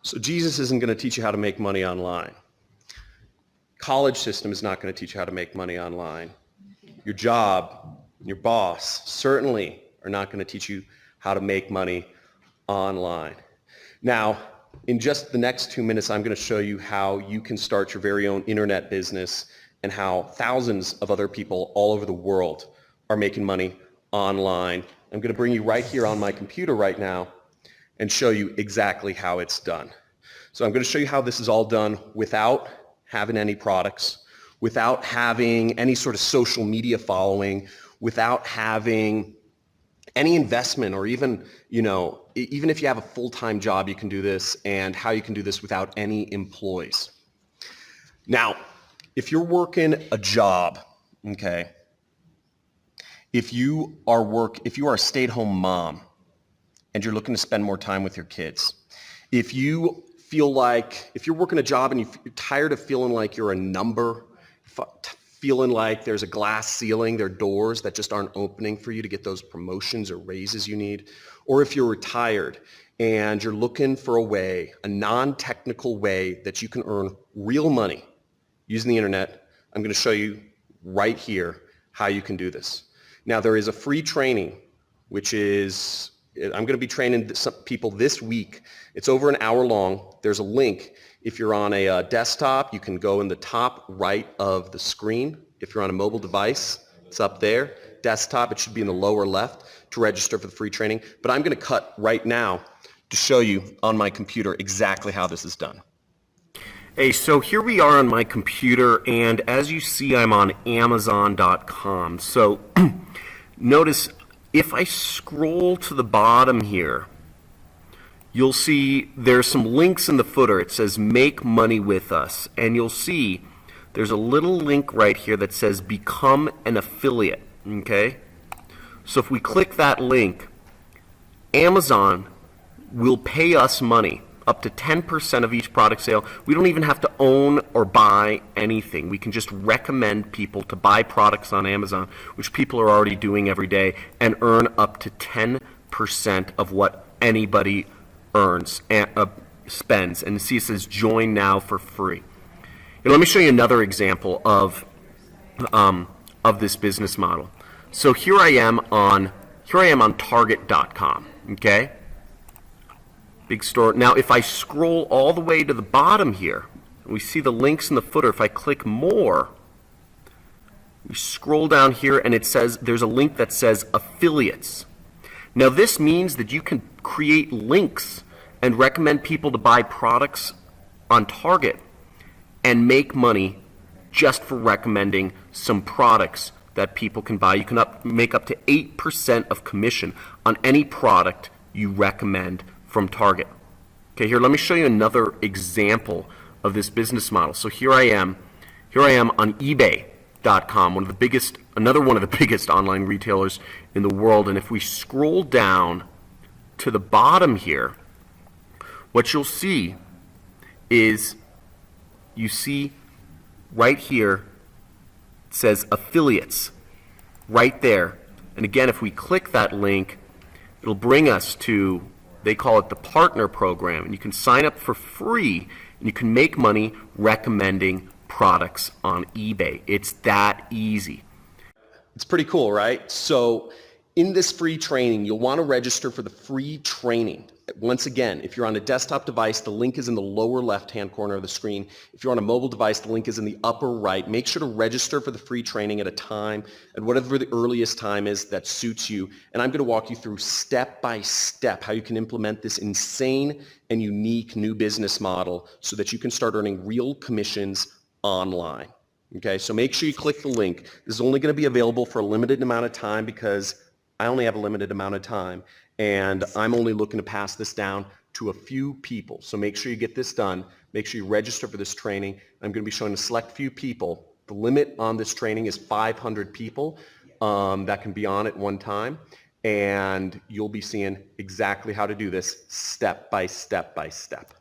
So Jesus isn't going to teach you how to make money online. College system is not going to teach you how to make money online. Your job, your boss certainly are not going to teach you how to make money online. Now, in just the next 2 minutes, I'm going to show you how you can start your very own internet business and how thousands of other people all over the world are making money online. I'm going to bring you right here on my computer right now and show you exactly how it's done. So I'm going to show you how this is all done without having any products, without having any sort of social media following, without having any investment, or even, even if you have a full-time job, you can do this, and how you can do this without any employees. Now, if you're working a job, okay, if you are a stay-at-home mom and you're looking to spend more time with your kids, if you're working a job and you're tired of feeling like you're a number, feeling like there's a glass ceiling, there are doors that just aren't opening for you to get those promotions or raises you need, or if you're retired and you're looking for a non-technical way that you can earn real money using the internet, I'm going to show you right here how you can do this. Now, there is a free training, which is, I'm going to be training some people this week. It's over an hour long. There's a link. If you're on a desktop, you can go in the top right of the screen. If you're on a mobile device, it's up there. Desktop, it should be in the lower left to register for the free training. But I'm going to cut right now to show you on my computer exactly how this is done. Hey, so here we are on my computer, and as you see, I'm on Amazon.com. So notice if I scroll to the bottom here, you'll see there's some links in the footer. It says make money with us, and you'll see there's a little link right here that says become an affiliate. Okay, so if we click that link, Amazon will pay us money, up to 10% of each product sale. We don't even have to own or buy anything. We can just recommend people to buy products on Amazon, which people are already doing every day, and earn up to 10% of what anybody earns and spends. And see, it says join now for free. And let me show you another example of this business model. So here I am on Target.com. Okay. Big store. Now, if I scroll all the way to the bottom here, we see the links in the footer. If I click more, we scroll down here and it says there's a link that says affiliates. Now, this means that you can create links and recommend people to buy products on Target and make money just for recommending some products that people can buy. You can make up to 8% of commission on any product you recommend from Target. Okay, here, let me show you another example of this business model. So here I am on eBay.com, another one of the biggest online retailers in the world. And if we scroll down to the bottom here, what you'll see is, you see right here, it says affiliates right there. And again, if we click that link, it'll bring us to, they call it the partner program, and you can sign up for free and you can make money recommending products on eBay. It's that easy. It's pretty cool, right? So in this free training, you'll want to register for the free training. Once again, if you're on a desktop device, the link is in the lower left-hand corner of the screen. If you're on a mobile device, the link is in the upper right. Make sure to register for the free training at a time, at whatever the earliest time is that suits you. And I'm going to walk you through step by step how you can implement this insane and unique new business model so that you can start earning real commissions online. Okay, so make sure you click the link. This is only going to be available for a limited amount of time because I only have a limited amount of time, and I'm only looking to pass this down to a few people. So make sure you get this done. Make sure you register for this training. I'm going to be showing a select few people. The limit on this training is 500 people that can be on at one time, and you'll be seeing exactly how to do this step by step by step.